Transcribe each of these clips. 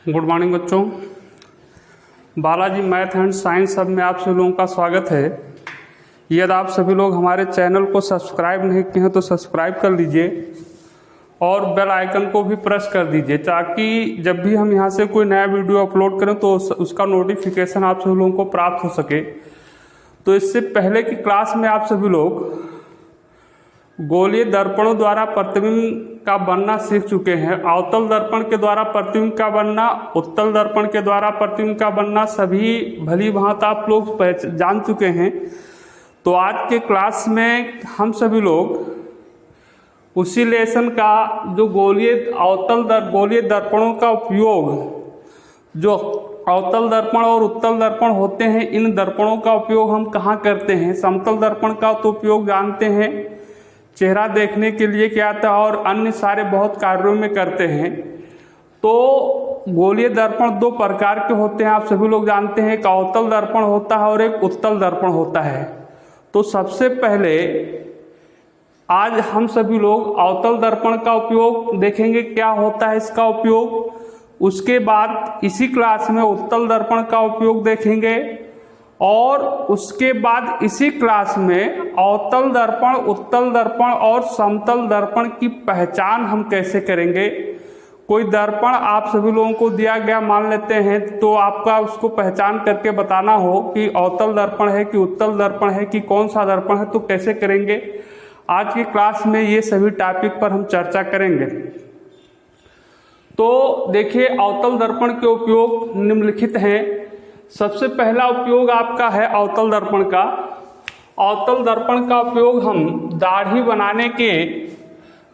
Good morning बच्चों। Balaji math and science सब में आप सभी लोगों का स्वागत है। यदि आप सभी लोग हमारे चैनल को सब्सक्राइब नहीं किए हैं तो सब्सक्राइब कर लीजिए और बेल आइकन को भी प्रेस कर दीजिए ताकि जब भी हम यहाँ से कोई नया वीडियो अपलोड करें तो उसका नोटिफिकेशन आप सभी लोगों को प्राप्त हो सके। तो इससे पहले की क्लास में आप सभी लोग गोलीय दर्पणों द्वारा प्रतिबिंब का बनना सीख चुके हैं। अवतल दर्पण के द्वारा प्रतिबिंब का बनना, उत्तल दर्पण के द्वारा प्रतिबिंब का बनना सभी भली भांति आप लोग जान चुके हैं। तो आज के क्लास में हम सभी लोग उसी लेसन का जो गोलीय दर्पणों का उपयोग, जो अवतल दर्पण और उत्तल दर्पण होते हैं, इन दर्पणों का उपयोग हम कहाँ करते हैं। समतल दर्पण का तो उपयोग जानते हैं, चेहरा देखने के लिए क्या आता है और अन्य सारे बहुत कार्यों में करते हैं। तो गोलीय दर्पण दो प्रकार के होते हैं, आप सभी लोग जानते हैं। एक अवतल दर्पण होता है और एक उत्तल दर्पण होता है। तो सबसे पहले आज हम सभी लोग अवतल दर्पण का उपयोग देखेंगे, क्या होता है इसका उपयोग। उसके बाद इसी क्लास में उत्तल दर्पण का उपयोग देखेंगे और उसके बाद इसी क्लास में अवतल दर्पण, उत्तल दर्पण और समतल दर्पण की पहचान हम कैसे करेंगे। कोई दर्पण आप सभी लोगों को दिया गया मान लेते हैं, तो आपका उसको पहचान करके बताना हो कि अवतल दर्पण है कि उत्तल दर्पण है कि कौन सा दर्पण है, तो कैसे करेंगे। आज की क्लास में ये सभी टॉपिक पर हम चर्चा करेंगे। तो देखिए, अवतल दर्पण के उपयोग निम्नलिखित हैं। सबसे पहला उपयोग आपका है अवतल दर्पण का। अवतल दर्पण का उपयोग हम दाढ़ी बनाने के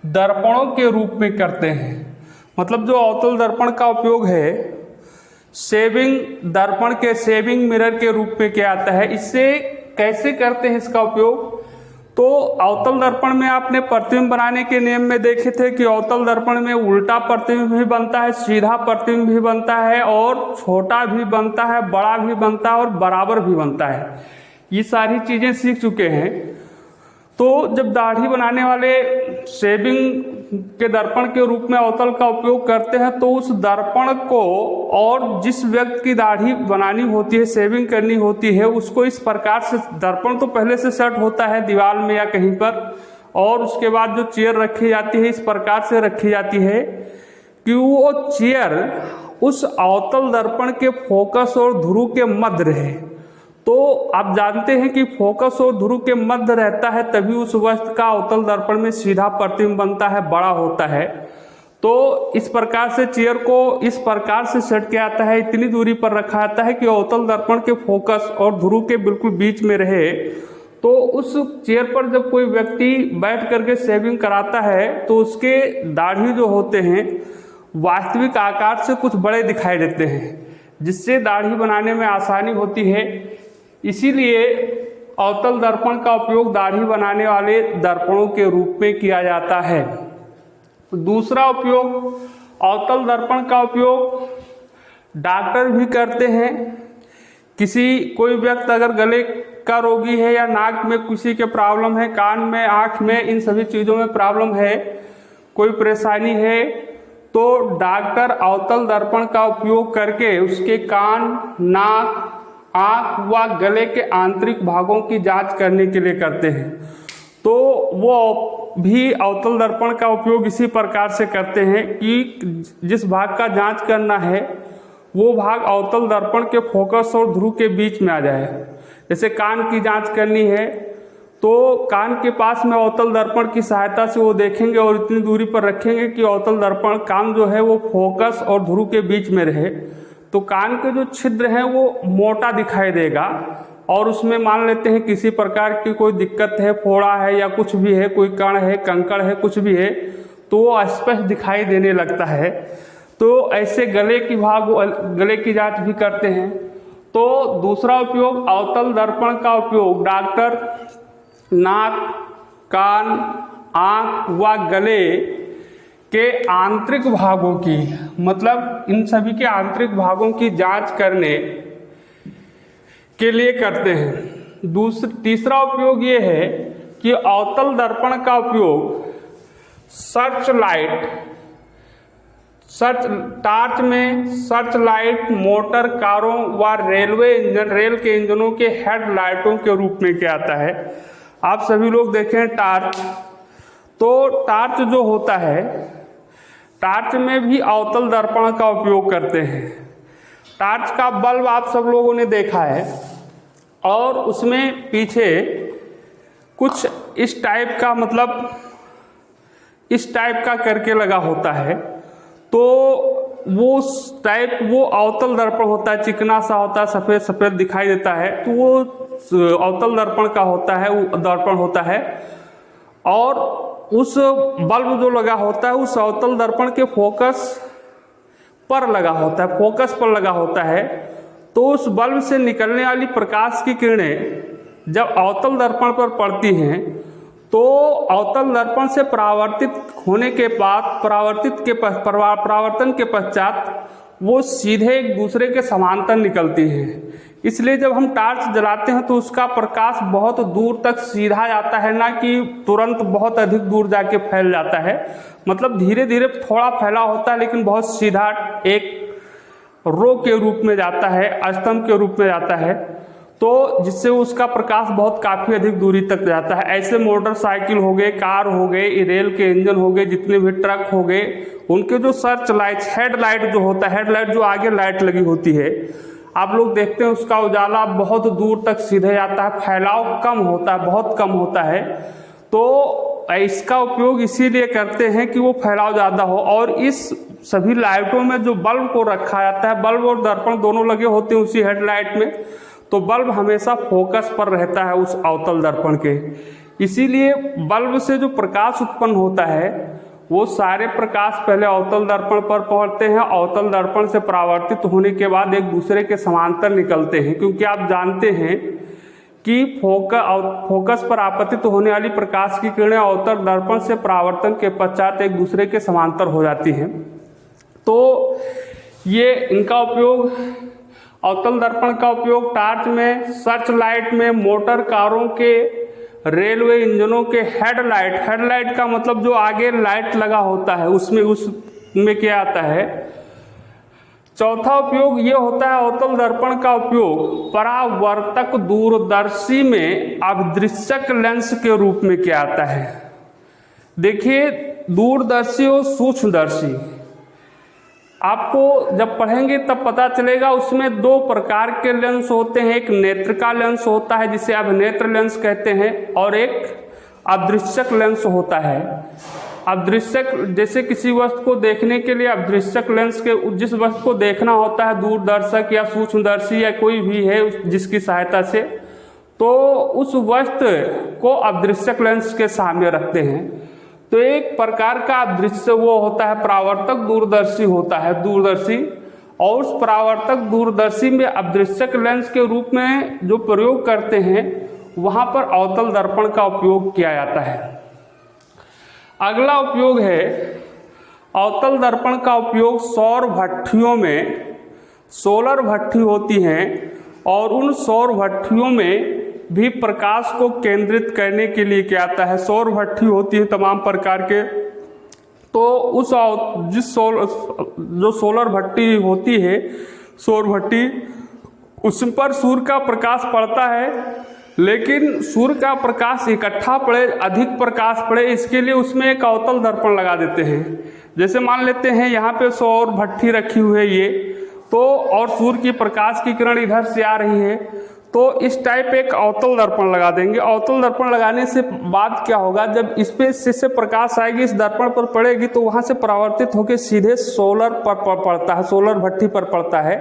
दर्पणों के रूप में करते हैं। मतलब जो अवतल दर्पण का उपयोग है शेविंग दर्पण के, शेविंग मिरर के रूप में किया जाता है। इससे कैसे करते हैं इसका उपयोग। तो अवतल दर्पण में आपने प्रतिबिंब बनाने के नियम में देखे थे कि अवतल दर्पण में उल्टा प्रतिबिंब भी बनता है, सीधा प्रतिबिंब भी बनता है और छोटा भी बनता है, बड़ा भी बनता है और बराबर भी बनता है। ये सारी चीजें सीख चुके हैं। तो जब दाढ़ी बनाने वाले शेविंग के दर्पण के रूप में अवतल का उपयोग करते हैं तो उस दर्पण को और जिस व्यक्ति की दाढ़ी बनानी होती है, शेविंग करनी होती है, उसको इस प्रकार से दर्पण तो पहले से सेट होता है दीवार में या कहीं पर, और उसके बाद जो चेयर रखी जाती है इस प्रकार से रखी जाती है कि वो चेयर उस अवतल दर्पण के फोकस और ध्रुव के मध्य रहे। तो आप जानते हैं कि फोकस और ध्रुव के मध्य रहता है तभी उस वस्तु का अवतल दर्पण में सीधा प्रतिबिंब बनता है, बड़ा होता है। तो इस प्रकार से चेयर को इस प्रकार से सेट किया जाता है, इतनी दूरी पर रखा जाता है कि अवतल दर्पण के फोकस और ध्रुव के बिल्कुल बीच में रहे। तो उस चेयर पर जब कोई व्यक्ति बैठ करके शेविंग कराता है तो उसके दाढ़ी जो होते हैं वास्तविक आकार से कुछ बड़े दिखाई देते हैं, जिससे दाढ़ी बनाने में आसानी होती है। इसीलिए अवतल दर्पण का उपयोग दाढ़ी बनाने वाले दर्पणों के रूप में किया जाता है। दूसरा उपयोग अवतल दर्पण का उपयोग डॉक्टर भी करते हैं। कोई व्यक्ति अगर गले का रोगी है या नाक में किसी के प्रॉब्लम है, कान में, आँख में, इन सभी चीज़ों में प्रॉब्लम है, कोई परेशानी है, तो डॉक्टर अवतल दर्पण का उपयोग करके उसके कान, नाक, आँख व गले के आंतरिक भागों की जांच करने के लिए करते हैं। तो वो भी अवतल दर्पण का उपयोग इसी प्रकार से करते हैं कि जिस भाग का जांच करना है वो भाग अवतल दर्पण के फोकस और ध्रुव के बीच में आ जाए। जैसे कान की जांच करनी है तो कान के पास में अवतल दर्पण की सहायता से वो देखेंगे और इतनी दूरी पर रखेंगे कि अवतल दर्पण कान जो है वो फोकस और ध्रुव के बीच में रहे। तो कान के जो छिद्र हैं वो मोटा दिखाई देगा और उसमें मान लेते हैं किसी प्रकार की कोई दिक्कत है, फोड़ा है या कुछ भी है, कोई कण है, कंकड़ है, कुछ भी है, तो वो स्पष्ट दिखाई देने लगता है। तो ऐसे गले की जांच भी करते हैं। तो दूसरा उपयोग अवतल दर्पण का उपयोग डॉक्टर नाक, कान, आँख व गले के आंतरिक भागों की, मतलब इन सभी के आंतरिक भागों की जांच करने के लिए करते हैं। तीसरा उपयोग ये है कि अवतल दर्पण का उपयोग सर्च लाइट टार्च में सर्च लाइट मोटर कारों व रेलवे इंजन रेल के इंजनों के हेडलाइटों के रूप में क्या आता है। आप सभी लोग देखें टार्च, तो टार्च जो होता है, टार्च में भी अवतल दर्पण का उपयोग करते हैं। टार्च का बल्ब आप सब लोगों ने देखा है और उसमें पीछे कुछ इस टाइप का, मतलब इस टाइप का करके लगा होता है, तो वो अवतल दर्पण होता है, चिकना सा होता है, सफ़ेद सफ़ेद दिखाई देता है, तो वो अवतल दर्पण का होता है, वो दर्पण होता है। और उस बल्ब जो लगा होता है उस अवतल दर्पण के फोकस पर लगा होता है, फोकस पर लगा होता है। तो उस बल्ब से निकलने वाली प्रकाश की किरणें जब अवतल दर्पण पर पड़ती हैं तो अवतल दर्पण से परावर्तित होने के बाद परावर्तन के पश्चात वो सीधे एक दूसरे के समांतर निकलती हैं। इसलिए जब हम टार्च जलाते हैं तो उसका प्रकाश बहुत दूर तक सीधा जाता है, ना कि तुरंत बहुत अधिक दूर जाके फैल जाता है। मतलब धीरे धीरे थोड़ा फैला होता है लेकिन बहुत सीधा एक रो के रूप में जाता है, स्तंभ के रूप में जाता है, तो जिससे उसका प्रकाश बहुत काफ़ी अधिक दूरी तक जाता है। ऐसे मोटरसाइकिल हो गए, कार हो गए, रेल के इंजन हो गए, जितने भी ट्रक हो गए, उनके जो सर्च लाइट, हेडलाइट जो होता है, हेडलाइट जो आगे लाइट लगी होती है, आप लोग देखते हैं उसका उजाला बहुत दूर तक सीधे जाता है, फैलाव कम होता है, बहुत कम होता है। तो इसका उपयोग इसीलिए करते हैं कि वो फैलाव ज़्यादा हो। और इस सभी लाइटों में जो बल्ब को रखा जाता है, बल्ब और दर्पण दोनों लगे होते हैं उसी हेडलाइट में, तो बल्ब हमेशा फोकस पर रहता है उस अवतल दर्पण के। इसीलिए बल्ब से जो प्रकाश उत्पन्न होता है वो सारे प्रकाश पहले अवतल दर्पण पर पड़ते हैं, अवतल दर्पण से परावर्तित होने के बाद एक दूसरे के समांतर निकलते हैं। क्योंकि आप जानते हैं कि फोकस पर आपतित होने वाली प्रकाश की किरणें अवतल दर्पण से परावर्तन के पश्चात एक दूसरे के समांतर हो जाती हैं। तो ये इनका उपयोग, अवतल दर्पण का उपयोग टार्च में, सर्च लाइट में, मोटर कारों के, रेलवे इंजनों के हेडलाइट का मतलब जो आगे लाइट लगा होता है उसमें क्या आता है। चौथा उपयोग ये होता है अवतल दर्पण का उपयोग परावर्तक दूरदर्शी में अभिदृश्यक लेंस के रूप में क्या आता है। देखिए, दूरदर्शी और सूक्ष्मदर्शी आपको जब पढ़ेंगे तब पता चलेगा, उसमें दो प्रकार के लेंस होते हैं। एक नेत्र का लेंस होता है जिसे अभिनेत्र लेंस कहते हैं, और एक अदृश्यक लेंस होता है। अदृश्यक, जैसे किसी वस्तु को देखने के लिए अदृश्यक लेंस के, जिस वस्तु को देखना होता है दूरदर्शक या सूक्ष्मदर्शी या कोई भी है जिसकी सहायता से, तो उस वस्तु को अदृश्यक लेंस के सामने रखते हैं। तो एक प्रकार का अदृश्य वो होता है परावर्तक दूरदर्शी होता है, दूरदर्शी। और उस परावर्तक दूरदर्शी में अदृश्यक लेंस के रूप में जो प्रयोग करते हैं वहाँ पर अवतल दर्पण का उपयोग किया जाता है। अगला उपयोग है अवतल दर्पण का उपयोग सौर भट्ठियों में, सोलर भट्ठी होती हैं और उन सौर भट्ठियों में भी प्रकाश को केंद्रित करने के लिए क्या आता है। सौर भट्ठी होती है तमाम प्रकार के, तो उस जो सोलर भट्टी होती है, सौर भट्टी, उस पर सूर्य का प्रकाश पड़ता है, लेकिन सूर्य का प्रकाश इकट्ठा पड़े, अधिक प्रकाश पड़े, इसके लिए उसमें एक अवतल दर्पण लगा देते हैं। जैसे मान लेते हैं यहाँ पे सौर भट्ठी रखी हुई है ये, तो और सूर्य की प्रकाश की किरण इधर से आ रही है, तो इस टाइप एक अवतल दर्पण लगा देंगे। अवतल दर्पण लगाने से बाद क्या होगा, जब इस पे से प्रकाश आएगी, इस दर्पण पर पड़ेगी, तो वहाँ से परावर्तित होकर सीधे सोलर पर पड़ता है, सोलर भट्ठी पर पड़ता है।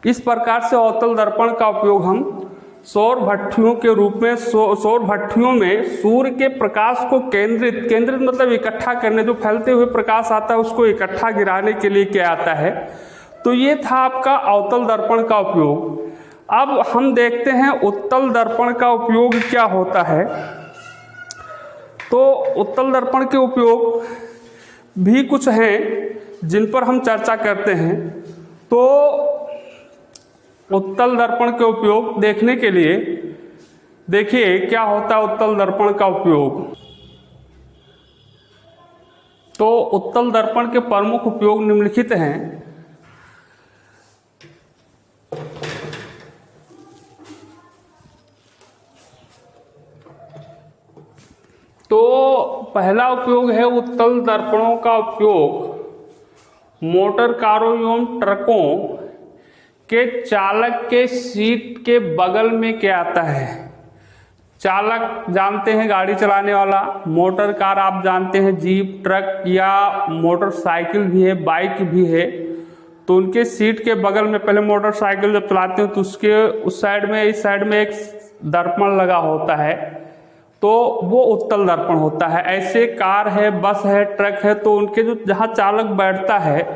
इस प्रकार से अवतल दर्पण का उपयोग हम सौर भट्ठियों के रूप में, सौर भट्ठियों में सूर्य के प्रकाश को केंद्रित मतलब इकट्ठा करने, जो फैलते हुए प्रकाश आता है उसको इकट्ठा गिराने के लिए क्या आता है। तो ये था आपका अवतल दर्पण का उपयोग। अब हम देखते हैं उत्तल दर्पण का उपयोग क्या होता है। तो उत्तल दर्पण के उपयोग भी कुछ हैं जिन पर हम चर्चा करते हैं। तो उत्तल दर्पण के उपयोग देखने के लिए देखिए क्या होता है उत्तल दर्पण का उपयोग। तो उत्तल दर्पण के प्रमुख उपयोग निम्नलिखित हैं। तो पहला उपयोग है उत्तल दर्पणों का उपयोग मोटर कारों एवं ट्रकों के चालक के सीट के बगल में क्या आता है। चालक जानते हैं गाड़ी चलाने वाला, मोटर कार आप जानते हैं जीप ट्रक या मोटरसाइकिल भी है, बाइक भी है। तो उनके सीट के बगल में, पहले मोटरसाइकिल जब चलाते हैं तो उसके उस साइड में, इस साइड में एक दर्पण लगा होता है, तो वो उत्तल दर्पण होता है। ऐसे कार है, बस है, ट्रक है, तो उनके जो जहाँ चालक बैठता है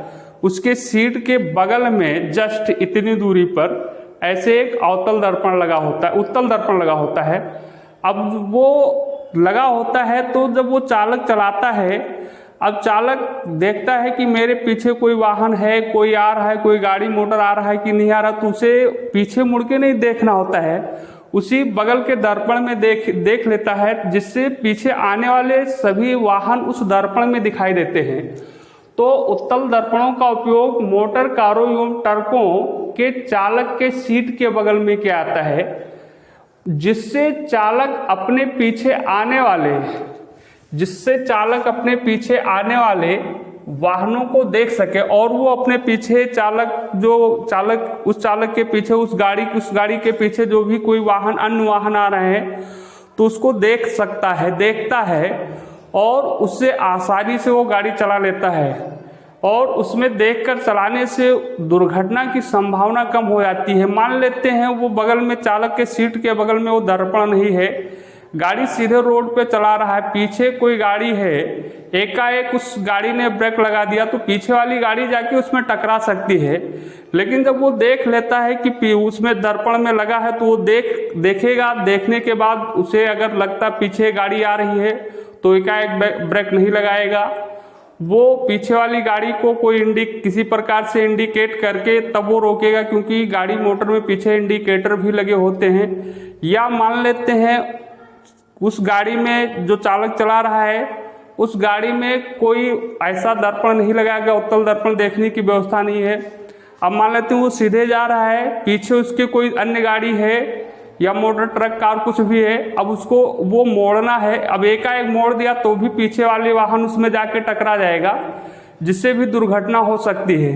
उसके सीट के बगल में जस्ट इतनी दूरी पर ऐसे एक अवतल दर्पण लगा होता है, उत्तल दर्पण लगा होता है। अब वो लगा होता है तो जब वो चालक चलाता है, अब चालक देखता है कि मेरे पीछे कोई वाहन है, कोई आ रहा है, कोई गाड़ी मोटर आ रहा है कि नहीं आ रहा, तो उसे पीछे मुड़ के नहीं देखना होता है, उसी बगल के दर्पण में देख लेता है, जिससे पीछे आने वाले सभी वाहन उस दर्पण में दिखाई देते हैं। तो उत्तल दर्पणों का उपयोग मोटर कारों एवं ट्रकों के चालक के सीट के बगल में क्या आता है, जिससे चालक अपने पीछे आने वाले वाहनों को देख सके और वो अपने पीछे उस चालक के पीछे उस गाड़ी के पीछे जो भी कोई वाहन, अन्य वाहन आ रहे हैं तो उसको देख सकता है, देखता है और उससे आसानी से वो गाड़ी चला लेता है। और उसमें देखकर चलाने से दुर्घटना की संभावना कम हो जाती है। मान लेते हैं वो बगल में, चालक के सीट के बगल में वो दर्पण नहीं है, गाड़ी सीधे रोड पे चला रहा है, पीछे कोई गाड़ी है, एकाएक उस गाड़ी ने ब्रेक लगा दिया तो पीछे वाली गाड़ी जाके उसमें टकरा सकती है। लेकिन जब वो देख लेता है कि उसमें दर्पण में लगा है तो वो देखेगा, देखने के बाद उसे अगर लगता पीछे गाड़ी आ रही है तो एकाएक ब्रेक नहीं लगाएगा, वो पीछे वाली गाड़ी को किसी प्रकार से इंडिकेट करके तब वो रोकेगा, क्योंकि गाड़ी मोटर में पीछे इंडिकेटर भी लगे होते हैं। या मान लेते हैं उस गाड़ी में जो चालक चला रहा है उस गाड़ी में कोई ऐसा दर्पण नहीं लगाएगा, उत्तल दर्पण देखने की व्यवस्था नहीं है। अब मान लेते हैं वो सीधे जा रहा है, पीछे उसके कोई अन्य गाड़ी है या मोटर ट्रक कार कुछ भी है, अब उसको वो मोड़ना है, अब एकाएक मोड़ दिया तो भी पीछे वाले वाहन उसमें जाके टकरा जाएगा, जिससे भी दुर्घटना हो सकती है।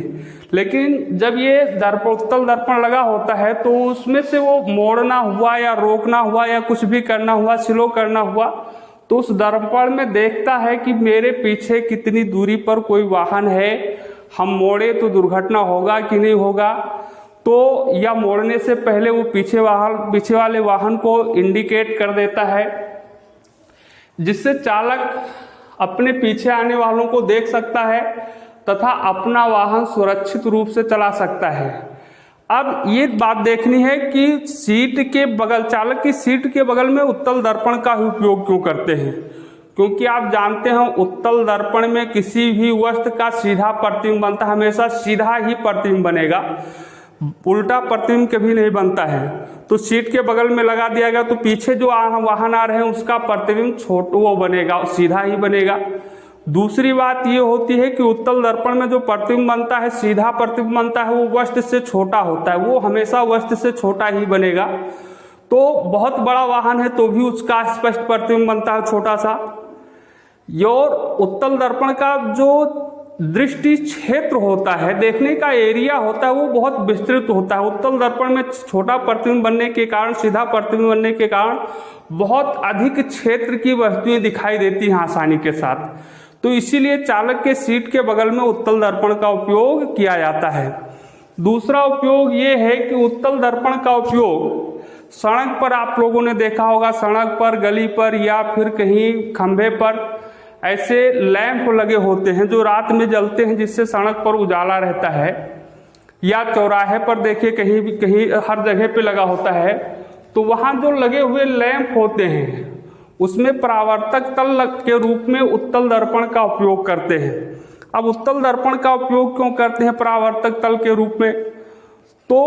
लेकिन जब ये उत्तल दर्पण लगा होता है तो उसमें से वो मोड़ना हुआ या रोकना हुआ या कुछ भी करना हुआ, स्लो करना हुआ, तो उस दर्पण में देखता है कि मेरे पीछे कितनी दूरी पर कोई वाहन है, हम मोड़े तो दुर्घटना होगा कि नहीं होगा। तो या मोड़ने से पहले वो पीछे वाले वाहन को इंडिकेट कर देता है, जिससे चालक अपने पीछे आने वालों को देख सकता है तथा अपना वाहन सुरक्षित रूप से चला सकता है। अब ये बात देखनी है कि चालक की सीट के बगल में उत्तल दर्पण का ही उपयोग क्यों करते हैं, क्योंकि आप जानते हैं उत्तल दर्पण में किसी भी वस्तु का सीधा प्रतिबिंब बनता है, हमेशा सीधा ही प्रतिबिंब बनेगा, उल्टा प्रतिबिंब कभी नहीं बनता है। तो सीट के बगल में लगा दिया गया तो पीछे जो वाहन आ रहे हैं उसका प्रतिबिंब वो बनेगा, सीधा ही बनेगा। दूसरी बात ये होती है कि उत्तल दर्पण में जो प्रतिबिंब बनता है, सीधा प्रतिबिंब बनता है, वो वस्तु से छोटा होता है, वो हमेशा वस्तु से छोटा ही बनेगा। तो बहुत बड़ा वाहन है तो भी उसका स्पष्ट प्रतिबिंब बनता है छोटा सा। और उत्तल दर्पण का जो दृष्टि क्षेत्र होता है, देखने का एरिया होता है, वो बहुत विस्तृत होता है। उत्तल दर्पण में छोटा प्रतिबिंब बनने के कारण, सीधा प्रतिबिंब बनने के कारण बहुत अधिक क्षेत्र की वस्तुएं दिखाई देती हैं आसानी के साथ। तो इसीलिए चालक के सीट के बगल में उत्तल दर्पण का उपयोग किया जाता है। दूसरा उपयोग ये है कि उत्तल दर्पण का उपयोग सड़क पर आप लोगों ने देखा होगा, सड़क पर, गली पर या फिर कहीं खंभे पर ऐसे लैंप लगे होते हैं जो रात में जलते हैं, जिससे सड़क पर उजाला रहता है। या चौराहे पर देखिए कहीं हर जगह पे लगा होता है, तो वहाँ जो लगे हुए लैंप होते हैं उसमें परावर्तक तल के रूप में उत्तल दर्पण का उपयोग करते हैं। अब उत्तल दर्पण का उपयोग क्यों करते हैं परावर्तक तल के रूप में, तो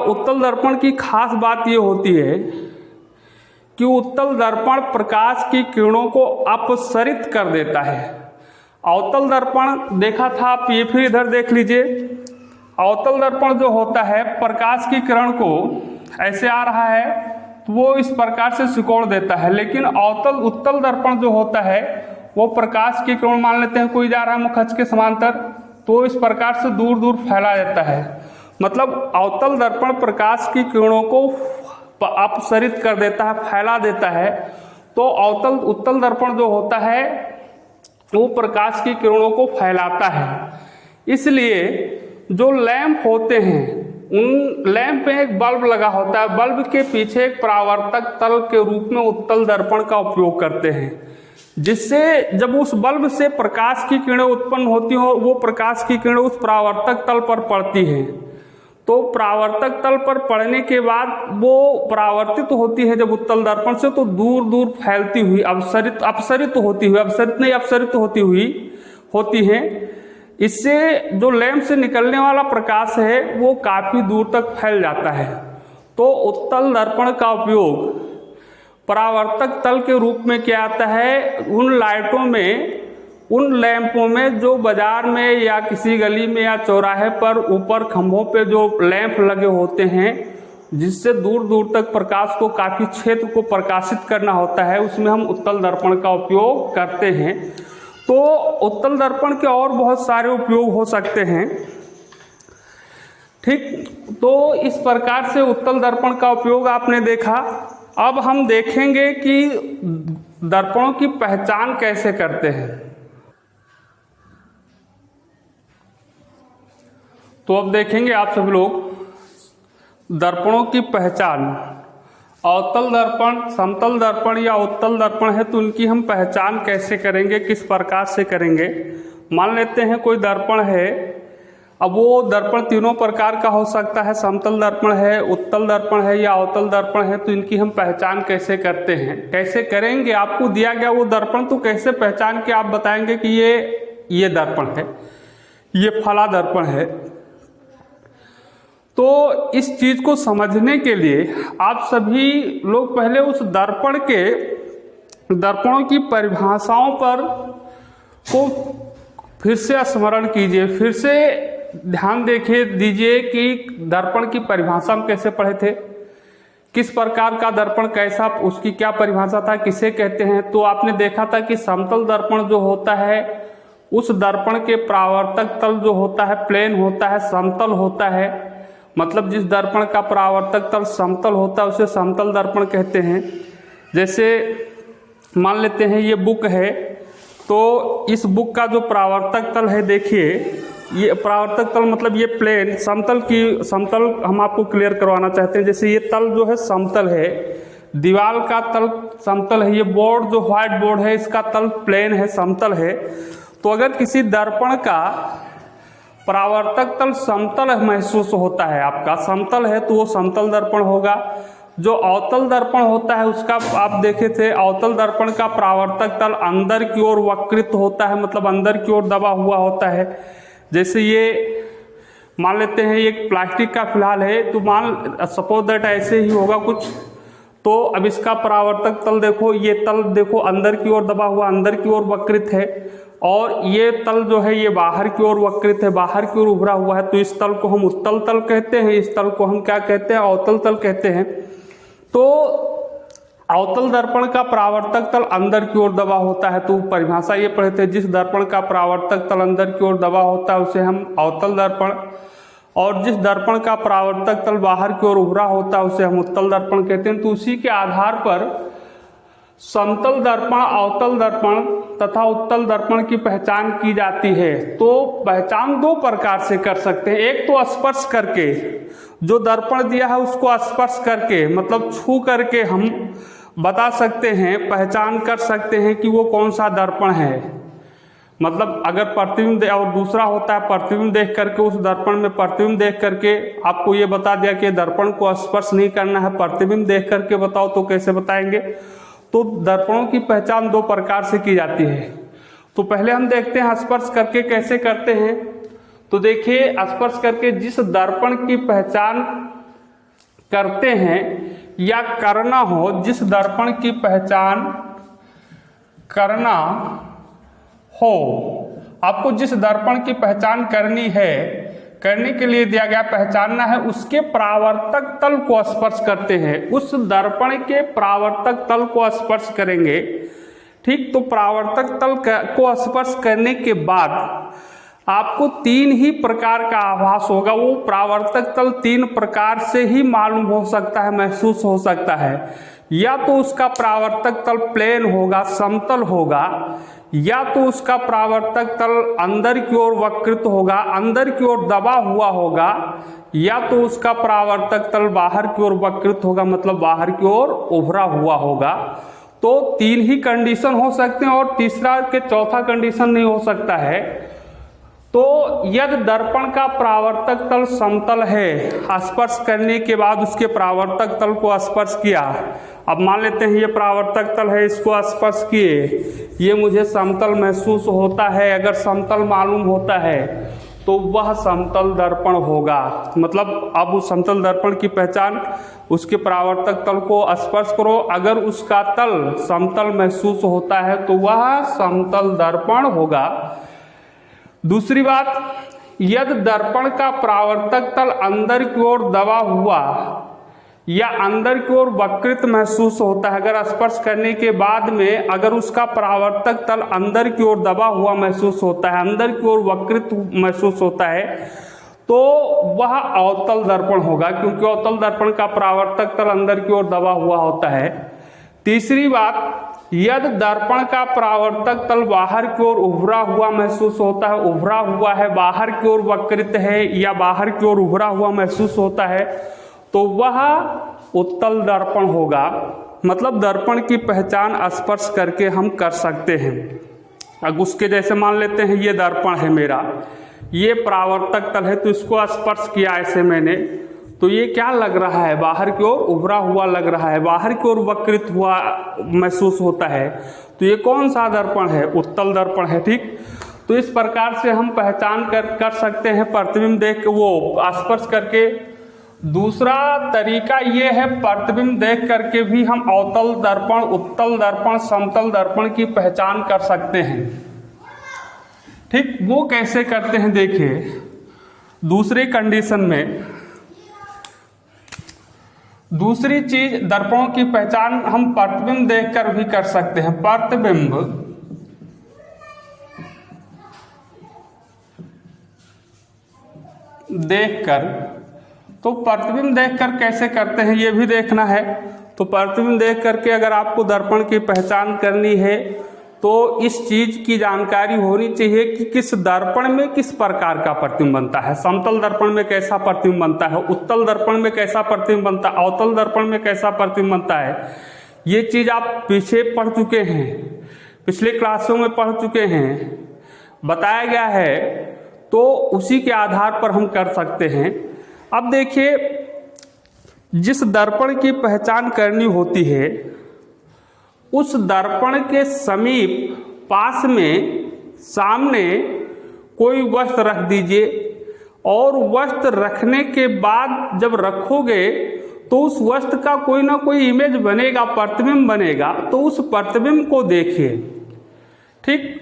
उत्तल दर्पण की खास बात ये होती है कि उत्तल दर्पण प्रकाश की किरणों को अपसरित कर देता है। अवतल दर्पण देखा था आप, ये फिर इधर देख लीजिए। अवतल दर्पण जो होता है प्रकाश की किरण को ऐसे आ रहा है तो वो इस प्रकार से सिकोड़ देता है, लेकिन उत्तल दर्पण जो होता है वो प्रकाश की किरण, मान लेते हैं कोई जा रहा है मुखच के समांतर, तो इस प्रकार से दूर दूर फैला देता है। मतलब अवतल दर्पण प्रकाश की किरणों को अपसरित कर देता है, फैला देता है। तो उत्तल दर्पण जो होता है वो प्रकाश की किरणों को फैलाता है। इसलिए जो लैंप होते हैं उन लैंप में एक बल्ब लगा होता है, बल्ब के पीछे एक परावर्तक तल के रूप में उत्तल दर्पण का उपयोग करते हैं, जिससे जब उस बल्ब से प्रकाश की किरणें उत्पन्न होती हैं और वो प्रकाश की किरणें उस परावर्तक तल पर पड़ती हैं, तो परावर्तक तल पर पड़ने के बाद वो परावर्तित होती है जब उत्तल दर्पण से, तो दूर दूर फैलती हुई अपसरित होती हुई होती हैं। इससे जो लैंप से निकलने वाला प्रकाश है वो काफ़ी दूर तक फैल जाता है। तो उत्तल दर्पण का उपयोग परावर्तक तल के रूप में किया जाता है उन लाइटों में, उन लैंपों में जो बाजार में या किसी गली में या चौराहे पर ऊपर खंभों पे जो लैंप लगे होते हैं, जिससे दूर दूर तक प्रकाश को, काफ़ी क्षेत्र को प्रकाशित करना होता है, उसमें हम उत्तल दर्पण का उपयोग करते हैं। तो उत्तल दर्पण के और बहुत सारे उपयोग हो सकते हैं। ठीक, तो इस प्रकार से उत्तल दर्पण का उपयोग आपने देखा। अब हम देखेंगे कि दर्पणों की पहचान कैसे करते हैं। तो अब देखेंगे आप सभी लोग दर्पणों की पहचान। अवतल दर्पण, समतल दर्पण या उत्तल दर्पण है तो उनकी हम पहचान कैसे करेंगे, किस प्रकार से करेंगे। मान लेते हैं कोई दर्पण है, अब वो दर्पण तीनों प्रकार का हो सकता है, समतल दर्पण है, उत्तल दर्पण है या अवतल दर्पण है, तो इनकी हम पहचान कैसे करते हैं, कैसे करेंगे। आपको दिया गया वो दर्पण, तो कैसे पहचान के आप बताएंगे कि ये दर्पण है, ये फला दर्पण है। तो इस चीज़ को समझने के लिए आप सभी लोग पहले उस दर्पणों की परिभाषाओं पर को फिर से स्मरण कीजिए, फिर से ध्यान दीजिए कि दर्पण की परिभाषा हम कैसे पढ़े थे, किस प्रकार का दर्पण कैसा, उसकी क्या परिभाषा था, किसे कहते हैं। तो आपने देखा था कि समतल दर्पण जो होता है उस दर्पण के परावर्तक तल जो होता है प्लेन होता है, समतल होता है। मतलब जिस दर्पण का परावर्तक तल समतल होता है उसे समतल दर्पण कहते हैं। जैसे मान लेते हैं ये बुक है, तो इस बुक का जो परावर्तक तल है, देखिए ये परावर्तक तल मतलब ये प्लेन समतल हम आपको क्लियर करवाना चाहते हैं। जैसे ये तल जो है समतल है, दीवार का तल समतल है, ये बोर्ड जो व्हाइट बोर्ड है इसका तल प्लेन है, समतल है। तो अगर किसी दर्पण का परावर्तक तल समतल महसूस होता है, आपका समतल है, तो वो समतल दर्पण होगा। जो अवतल दर्पण होता है उसका आप देखे थे, अवतल दर्पण का परावर्तक तल अंदर की ओर वक्रित होता है, मतलब अंदर की ओर दबा हुआ होता है। जैसे ये मान लेते हैं ये प्लास्टिक का फिलहाल है, तो सपोज दैट ऐसे ही होगा कुछ। तो अब इसका परावर्तक तल देखो, ये तल देखो अंदर की ओर दबा हुआ, अंदर की ओर वक्रित है, और ये तल जो है ये बाहर की ओर वक्रित है, बाहर की ओर उभरा हुआ है। तो इस तल को हम उत्तल तल कहते हैं, इस तल को हम क्या कहते हैं, अवतल तल कहते हैं। तो अवतल दर्पण का परावर्तक तल अंदर की ओर दबा होता है, तो परिभाषा ये पढ़े थे, जिस दर्पण का परावर्तक तल अंदर की ओर दबा होता है उसे हम अवतल दर्पण, और जिस दर्पण का परावर्तक तल बाहर की ओर उभरा होता है उसे हम उत्तल दर्पण कहते हैं। तो उसी के आधार पर समतल दर्पण, अवतल दर्पण तथा उत्तल दर्पण की पहचान की जाती है। तो पहचान दो प्रकार से कर सकते हैं। एक तो स्पर्श करके, जो दर्पण दिया है उसको स्पर्श करके, मतलब छू करके हम बता सकते हैं, पहचान कर सकते हैं कि वो कौन सा दर्पण है। मतलब अगर प्रतिबिंब, और दूसरा होता है प्रतिबिंब देख करके, उस दर्पण में प्रतिबिंब देख करके आपको ये बता दिया कि दर्पण को स्पर्श नहीं करना है, प्रतिबिंब देख करके बताओ, तो कैसे बताएंगे। तो दर्पणों की पहचान दो प्रकार से की जाती है। तो पहले हम देखते हैं स्पर्श करके कैसे करते हैं। तो देखिए, स्पर्श करके जिस दर्पण की पहचान करते हैं या करना हो, जिस दर्पण की पहचान करना हो आपको जिस दर्पण की पहचान करनी है, करने के लिए दिया गया, पहचानना है, उसके परावर्तक तल को स्पर्श करते हैं, उस दर्पण के परावर्तक तल को स्पर्श करेंगे। ठीक, तो परावर्तक तल को स्पर्श करने के बाद आपको 3 ही प्रकार का आभास होगा। वो परावर्तक तल 3 प्रकार से ही मालूम हो सकता है, महसूस हो सकता है। या तो उसका परावर्तक तल प्लेन होगा, समतल होगा, या तो उसका परावर्तक तल अंदर की ओर वक्रित होगा, अंदर की ओर दबा हुआ होगा, या तो उसका परावर्तक तल बाहर की ओर वक्रित होगा, मतलब बाहर की ओर उभरा हुआ होगा। तो 3 ही कंडीशन हो सकते हैं और तीसरा के चौथा कंडीशन नहीं हो सकता है। तो यदि दर्पण का परावर्तक तल समतल है, स्पर्श करने के बाद उसके परावर्तक तल को स्पर्श किया, अब मान लेते हैं ये परावर्तक तल है, इसको स्पर्श किए, ये मुझे समतल महसूस होता है। अगर समतल मालूम होता है तो वह समतल दर्पण होगा। मतलब अब उस समतल दर्पण की पहचान, उसके परावर्तक तल को स्पर्श करो, अगर उसका तल समतल महसूस होता है तो वह समतल दर्पण होगा। दूसरी बात, यदि दर्पण का परावर्तक तल अंदर की ओर दबा हुआ या अंदर की ओर वक्रित महसूस होता है, अगर स्पर्श करने के बाद में अगर उसका परावर्तक तल अंदर की ओर दबा हुआ महसूस होता है, अंदर की ओर वक्रित महसूस होता है, तो वह अवतल दर्पण होगा, क्योंकि अवतल दर्पण का परावर्तक तल अंदर की ओर दबा हुआ होता है। तीसरी बात, यदि दर्पण का परावर्तक तल बाहर की ओर उभरा हुआ महसूस होता है, उभरा हुआ है, बाहर की ओर वक्रित है या बाहर की ओर उभरा हुआ महसूस होता है, तो वह उत्तल दर्पण होगा। मतलब दर्पण की पहचान स्पर्श करके हम कर सकते हैं। अब उसके जैसे मान लेते हैं ये दर्पण है मेरा, ये परावर्तक तल है, तो इसको स्पर्श किया ऐसे मैंने, तो ये क्या लग रहा है, बाहर की ओर उभरा हुआ लग रहा है, बाहर की ओर वक्रित हुआ महसूस होता है। तो ये कौन सा दर्पण है, उत्तल दर्पण है। ठीक, तो इस प्रकार से हम पहचान कर सकते हैं प्रतिबिंब देख वो स्पर्श करके। दूसरा तरीका ये है, प्रतिबिंब देख करके भी हम अवतल दर्पण, उत्तल दर्पण, समतल दर्पण की पहचान कर सकते हैं। ठीक, वो कैसे करते हैं देखिए। दूसरे कंडीशन में, दूसरी चीज, दर्पणों की पहचान हम प्रतिबिंब देखकर भी कर सकते हैं। प्रतिबिंब देखकर, तो प्रतिबिंब देखकर कैसे करते हैं ये भी देखना है। तो प्रतिबिंब देख करके अगर आपको दर्पण की पहचान करनी है तो इस चीज की जानकारी होनी चाहिए कि किस दर्पण में किस प्रकार का प्रतिबिंब बनता है। समतल दर्पण में कैसा प्रतिबिंब बनता है, उत्तल दर्पण में कैसा प्रतिबिंब बनता है, अवतल दर्पण में कैसा प्रतिबिंब बनता है। ये चीज आप पीछे पढ़ चुके हैं, पिछले क्लासों में पढ़ चुके हैं, बताया गया है, तो उसी के आधार पर हम कर सकते हैं। अब देखिए, जिस दर्पण की पहचान करनी होती है उस दर्पण के समीप पास में सामने कोई वस्तु रख दीजिए, और वस्तु रखने के बाद जब रखोगे तो उस वस्तु का कोई ना कोई इमेज बनेगा, प्रतिबिंब बनेगा, तो उस प्रतिबिंब को देखिए। ठीक,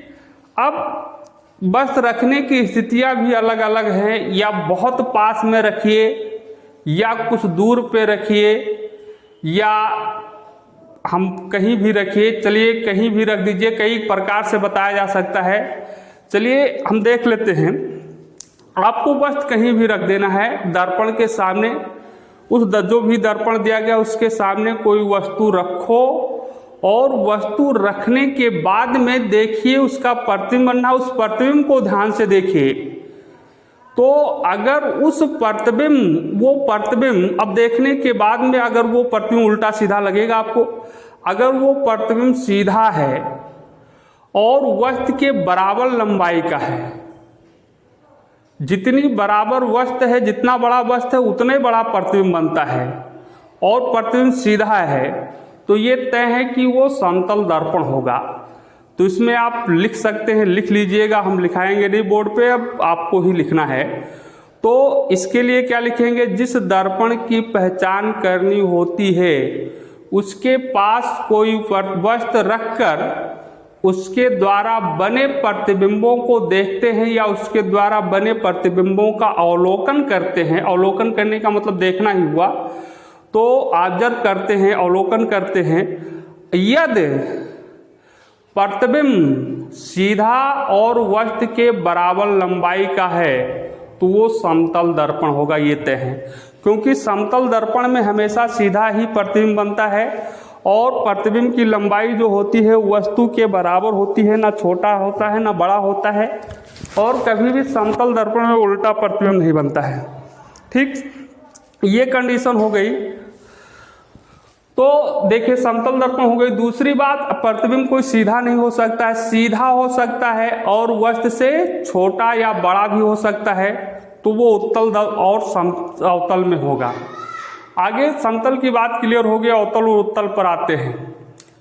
अब वस्तु रखने की स्थितियां भी अलग अलग हैं, या बहुत पास में रखिए या कुछ दूर पे रखिए, या हम कहीं भी रखिए। चलिए कहीं भी रख दीजिए, कई प्रकार से बताया जा सकता है। चलिए हम देख लेते हैं। आपको वस्तु कहीं भी रख देना है, दर्पण के सामने, उस जो भी दर्पण दिया गया उसके सामने कोई वस्तु रखो, और वस्तु रखने के बाद में देखिए उसका प्रतिबिंब बनना, उस प्रतिबिंब को ध्यान से देखिए। तो अगर उस प्रतिबिंब, वो प्रतिबिंब अब देखने के बाद में अगर वो प्रतिबिंब उल्टा सीधा लगेगा आपको, अगर वो प्रतिबिंब सीधा है और वस्तु के बराबर लंबाई का है, जितनी बराबर वस्तु है, जितना बड़ा वस्तु है उतने बड़ा प्रतिबिंब बनता है, और प्रतिबिंब सीधा है, तो ये तय है कि वो समतल दर्पण होगा। तो इसमें आप लिख सकते हैं, लिख लीजिएगा, हम लिखाएंगे नहीं बोर्ड पे, अब आपको ही लिखना है। तो इसके लिए क्या लिखेंगे, जिस दर्पण की पहचान करनी होती है उसके पास कोई वस्तु रखकर उसके द्वारा बने प्रतिबिंबों को देखते हैं या उसके द्वारा बने प्रतिबिंबों का अवलोकन करते हैं। अवलोकन करने का मतलब देखना ही हुआ, तो ऑब्जर्व करते हैं, अवलोकन करते हैं। यदि प्रतिबिंब सीधा और वस्तु के बराबर लंबाई का है तो वो समतल दर्पण होगा, ये तय है। क्योंकि समतल दर्पण में हमेशा सीधा ही प्रतिबिंब बनता है और प्रतिबिंब की लंबाई जो होती है वस्तु के बराबर होती है, ना छोटा होता है ना बड़ा होता है, और कभी भी समतल दर्पण में उल्टा प्रतिबिंब नहीं बनता है। ठीक, ये कंडीशन हो गई। तो देखिए समतल दर्पण हो गई। दूसरी बात, प्रतिबिंब कोई सीधा नहीं हो सकता है, सीधा हो सकता है और वस्तु से छोटा या बड़ा भी हो सकता है, तो वो उत्तल और अवतल में होगा। आगे समतल की बात क्लियर हो गई, अवतल और उत्तल पर आते हैं।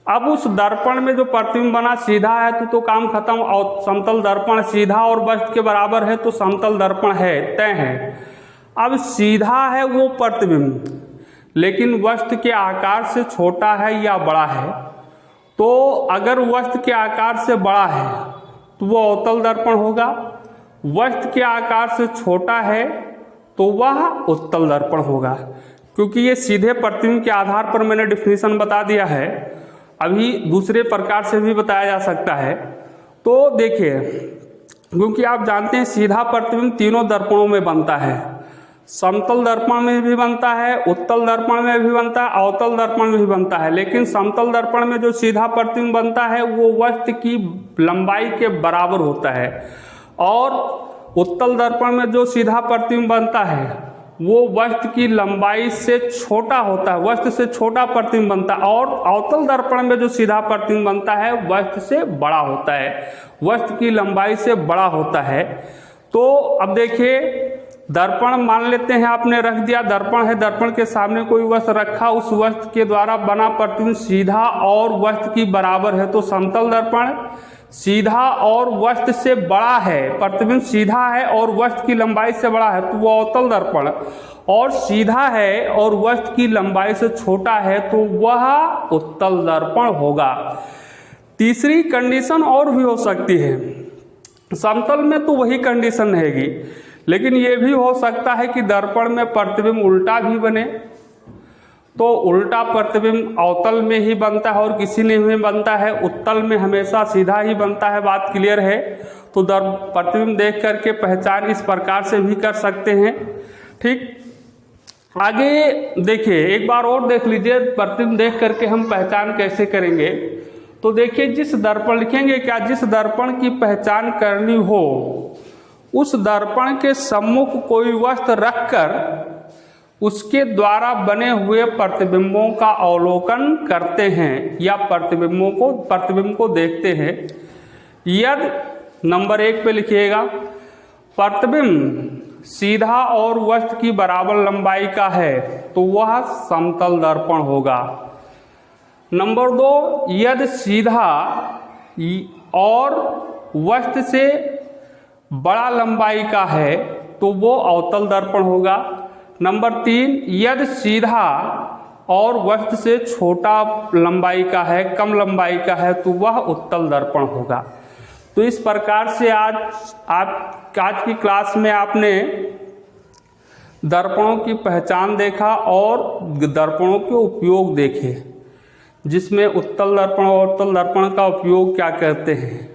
अब उस दर्पण में जो प्रतिबिंब बना सीधा है तो काम खत्म। और समतल दर्पण सीधा और वस्तु के बराबर है तो समतल दर्पण है, तय है। अब सीधा है वो प्रतिबिंब लेकिन वस्तु के आकार से छोटा है या बड़ा है, तो अगर वस्तु के आकार से बड़ा है तो वो अवतल दर्पण होगा, वस्तु के आकार से छोटा है तो वह उत्तल दर्पण होगा। क्योंकि ये सीधे प्रतिबिंब के आधार पर मैंने डिफिनीशन बता दिया है, अभी दूसरे प्रकार से भी बताया जा सकता है। तो देखिए, क्योंकि आप जानते हैं सीधा प्रतिबिंब तीनों दर्पणों में बनता है, समतल दर्पण में भी बनता है, उत्तल दर्पण में भी बनता है, अवतल दर्पण में भी बनता है। लेकिन समतल दर्पण में जो सीधा प्रतिबिंब बनता है वो वस्तु की लंबाई के बराबर होता है, और उत्तल दर्पण में जो सीधा प्रतिबिंब बनता है वो वस्तु की लंबाई से छोटा होता है, वस्तु से छोटा प्रतिबिंब बनता है। और अवतल दर्पण में जो सीधा प्रतिबिंब बनता है वस्तु से बड़ा होता है, वस्तु की लंबाई से बड़ा होता है। तो अब देखिए, दर्पण मान लेते हैं आपने रख दिया, दर्पण है, दर्पण के सामने कोई वस्तु रखा, उस वस्तु के द्वारा बना प्रतिबिंब सीधा और वस्तु की बराबर है तो समतल दर्पण। सीधा और वस्तु से बड़ा है, प्रतिबिंब सीधा है और वस्तु की लंबाई से बड़ा है तो वो अवतल दर्पण, और सीधा है और वस्तु की लंबाई से छोटा है तो वह उत्तल दर्पण होगा। तीसरी कंडीशन और भी हो सकती है, समतल में तो वही कंडीशन रहेगी, लेकिन ये भी हो सकता है कि दर्पण में प्रतिबिंब उल्टा भी बने, तो उल्टा प्रतिबिंब अवतल में ही बनता है और किसी में बनता है, उत्तल में हमेशा सीधा ही बनता है। बात क्लियर है? तो प्रतिबिंब देख करके पहचान इस प्रकार से भी कर सकते हैं। ठीक, आगे देखिए, एक बार और देख लीजिए प्रतिबिंब देख करके हम पहचान कैसे करेंगे। तो देखिए, जिस दर्पण लिखेंगे क्या, जिस दर्पण की पहचान करनी हो उस दर्पण के सम्मुख कोई वस्तु रखकर उसके द्वारा बने हुए प्रतिबिंबों का अवलोकन करते हैं या प्रतिबिंब को देखते हैं। यदि नंबर 1 पे लिखिएगा, प्रतिबिंब सीधा और वस्तु की बराबर लंबाई का है तो वह समतल दर्पण होगा। नंबर 2, यदि सीधा और वस्तु से बड़ा लंबाई का है तो वो अवतल दर्पण होगा। नंबर 3, यदि सीधा और वस्तु से छोटा लंबाई का है, कम लंबाई का है तो वह उत्तल दर्पण होगा। तो इस प्रकार से आज की क्लास में आपने दर्पणों की पहचान देखा और दर्पणों के उपयोग देखे, जिसमें उत्तल दर्पण और अवतल दर्पण का उपयोग क्या करते हैं।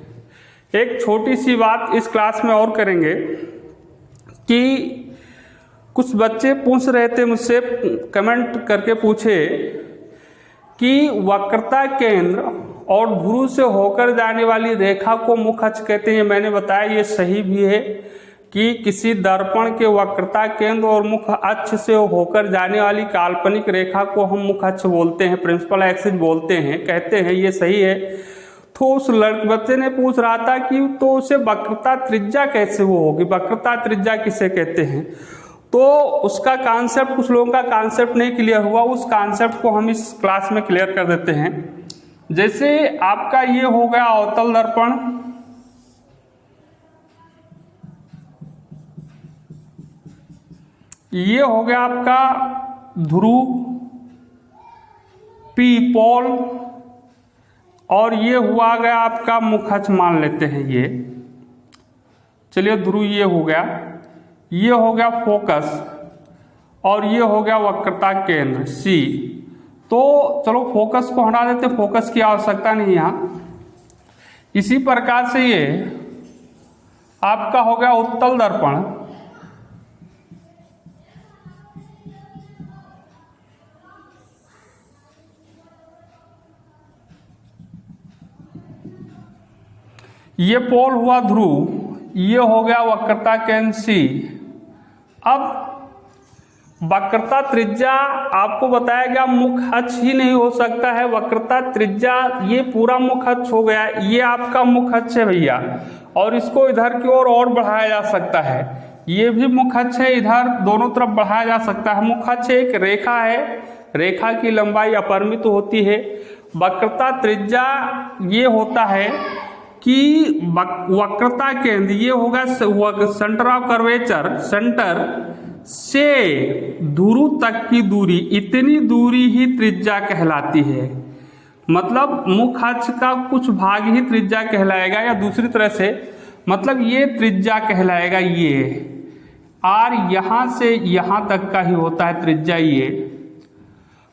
एक छोटी सी बात इस क्लास में और करेंगे कि कुछ बच्चे पूछ रहे थे मुझसे, कमेंट करके पूछे कि वक्रता केंद्र और ध्रुव से होकर जाने वाली रेखा को मुख्य अक्ष कहते हैं। मैंने बताया ये सही भी है कि किसी दर्पण के वक्रता केंद्र और मुख्य अक्ष से होकर जाने वाली काल्पनिक रेखा को हम मुख्य अक्ष बोलते हैं, प्रिंसिपल एक्सिस बोलते हैं, कहते हैं, ये सही है। तो उस बच्चे ने पूछ रहा था कि तो उसे वक्रता त्रिज्या कैसे वो होगी, वक्रता त्रिज्या किसे कहते हैं। तो उसका कॉन्सेप्ट, कुछ लोगों का कॉन्सेप्ट नहीं क्लियर हुआ, उस कॉन्सेप्ट को हम इस क्लास में क्लियर कर देते हैं। जैसे आपका ये हो गया अवतल दर्पण, ये हो गया आपका ध्रुव, पी पोल, और ये हुआ गया आपका मुखच मान लेते हैं ये। चलिए ध्रुव ये हो गया, ये हो गया फोकस और ये हो गया वक्रता केंद्र सी। तो चलो फोकस को हटा देते, फोकस की आवश्यकता नहीं यहाँ। इसी प्रकार से ये आपका हो गया उत्तल दर्पण, ये पोल हुआ ध्रुव, ये हो गया वक्रता केंद्र सी। अब वक्रता त्रिज्या आपको बताया गया मुख अक्ष ही नहीं हो सकता है, वक्रता त्रिज्या ये पूरा मुख अक्ष हो गया, ये आपका मुख अक्ष है भैया, और इसको इधर की ओर और बढ़ाया जा सकता है। ये भी मुख अक्ष है, इधर दोनों तरफ बढ़ाया जा सकता है। मुख अक्ष एक रेखा है, रेखा की लंबाई अपरिमित होती है। वक्रता त्रिज्या ये होता है कि वक्रता केंद्र ये होगा सेंटर ऑफ कर्वेचर, सेंटर से ध्रुव तक की दूरी, इतनी दूरी ही त्रिज्या कहलाती है। मतलब मुख अक्ष का कुछ भाग ही त्रिज्या कहलाएगा, या दूसरी तरह से मतलब ये त्रिज्या कहलाएगा। ये और यहाँ से यहाँ तक का ही होता है त्रिज्या ये।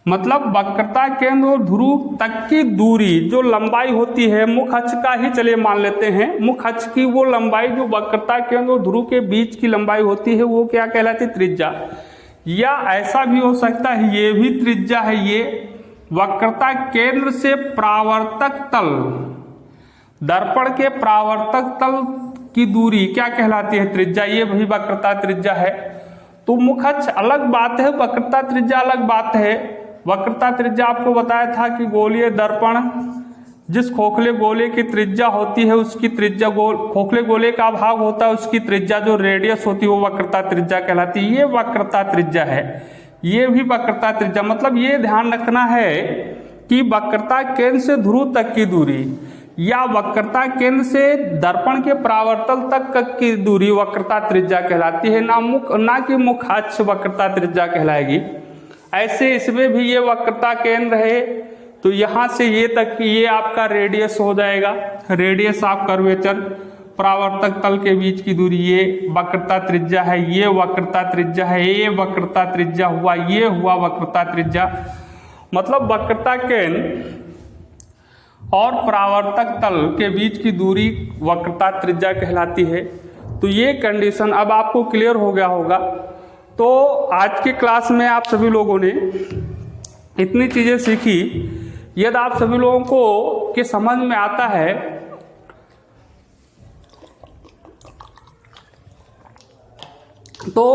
मतलब वक्रता केंद्र और ध्रुव तक की दूरी जो लंबाई होती है मुख अक्ष का ही चलिए मान लेते हैं, मुख अक्ष की वो लंबाई जो वक्रता केंद्र और ध्रुव के बीच की लंबाई होती है वो क्या कहलाती है? त्रिज्या। या ऐसा भी हो सकता है ये भी त्रिज्या है। ये वक्रता केंद्र से परावर्तक तल, दर्पण के परावर्तक तल की दूरी क्या कहलाती है? त्रिज्या। ये भी वक्रता त्रिज्या है। तो मुख अक्ष अलग बात है, वक्रता त्रिज्या अलग बात है। वक्रता त्रिज्या आपको बताया था कि गोलीय दर्पण, जिस खोखले गोले की त्रिज्या होती है उसकी त्रिज्या, खोखले गोले का भाग होता है उसकी त्रिज्या जो रेडियस होती है वो वक्रता त्रिज्या कहलाती है। ये वक्रता त्रिज्या है, ये भी वक्रता त्रिज्या। मतलब ये ध्यान रखना है कि वक्रता केंद्र से ध्रुव तक की दूरी या वक्रता केंद्र से दर्पण के परावर्तन तक की दूरी वक्रता त्रिज्या कहलाती है, ना कि मुख अक्ष वक्रता त्रिज्या कहलाएगी। ऐसे इसमें भी ये वक्रता केंद्र है, तो यहाँ से ये तक की ये आपका रेडियस हो जाएगा, रेडियस ऑफ कर्वेचर, परावर्तक तल के बीच की दूरी ये वक्रता त्रिज्या है। ये वक्रता त्रिज्या है, ये वक्रता त्रिज्या हुआ, ये हुआ वक्रता त्रिज्या। मतलब वक्रता केंद्र और परावर्तक तल के बीच की दूरी वक्रता त्रिज्या कहलाती है। तो ये कंडीशन अब आपको क्लियर हो गया होगा। तो आज की क्लास में आप सभी लोगों ने इतनी चीज़ें सीखी। यदि आप सभी लोगों को के समझ में आता है तो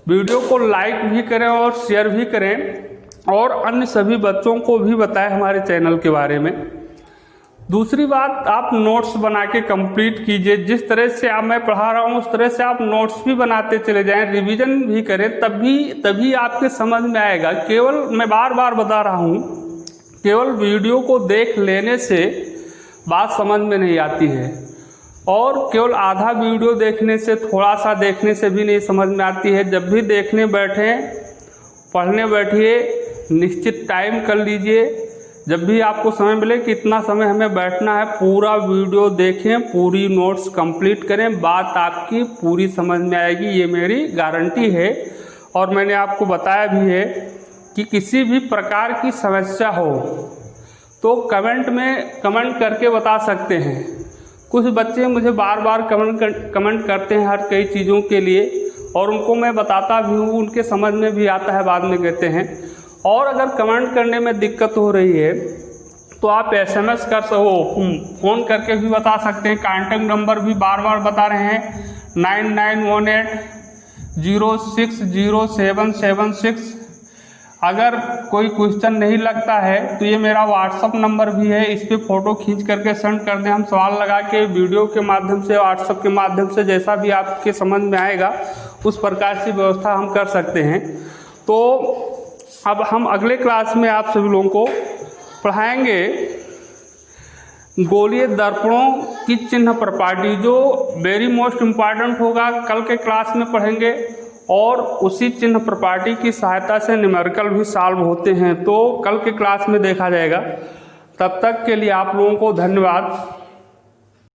वीडियो को लाइक भी करें और शेयर भी करें, और अन्य सभी बच्चों को भी बताएं हमारे चैनल के बारे में। दूसरी बात, आप नोट्स बना के कंप्लीट कीजिए। जिस तरह से आप मैं पढ़ा रहा हूँ उस तरह से आप नोट्स भी बनाते चले जाएं, रिवीजन भी करें, तभी आपके समझ में आएगा। केवल मैं बार बार बता रहा हूँ, केवल वीडियो को देख लेने से बात समझ में नहीं आती है, और केवल आधा वीडियो देखने से, थोड़ा सा देखने से भी नहीं समझ में आती है। जब भी देखने बैठें, पढ़ने बैठिए, निश्चित टाइम कर लीजिए। जब भी आपको समय मिले कि इतना समय हमें बैठना है, पूरा वीडियो देखें, पूरी नोट्स कंप्लीट करें, बात आपकी पूरी समझ में आएगी, ये मेरी गारंटी है। और मैंने आपको बताया भी है कि किसी भी प्रकार की समस्या हो तो कमेंट करके बता सकते हैं। कुछ बच्चे मुझे बार बार कमेंट करते हैं हर कई चीज़ों के लिए, और उनको मैं बताता भी हूँ, उनके समझ में भी आता है, बाद में कहते हैं। और अगर कमेंट करने में दिक्कत हो रही है तो आप SMS कर सको, फ़ोन करके भी बता सकते हैं। कॉन्टैक्ट नंबर भी बार बार बता रहे हैं, 9918060776। अगर कोई क्वेश्चन नहीं लगता है तो ये मेरा व्हाट्सअप नंबर भी है, इस पर फ़ोटो खींच करके सेंड कर दें। हम सवाल लगा के वीडियो के माध्यम से, व्हाट्सअप के माध्यम से, जैसा भी आपके समझ में आएगा उस प्रकार की व्यवस्था हम कर सकते हैं। तो अब हम अगले क्लास में आप सभी लोगों को पढ़ाएंगे गोलीय दर्पणों की चिन्ह प्रॉपर्टी, जो वेरी मोस्ट इम्पॉर्टेंट होगा, कल के क्लास में पढ़ेंगे। और उसी चिन्ह प्रॉपर्टी की सहायता से न्यूमेरिकल भी सॉल्व होते हैं, तो कल के क्लास में देखा जाएगा। तब तक के लिए आप लोगों को धन्यवाद।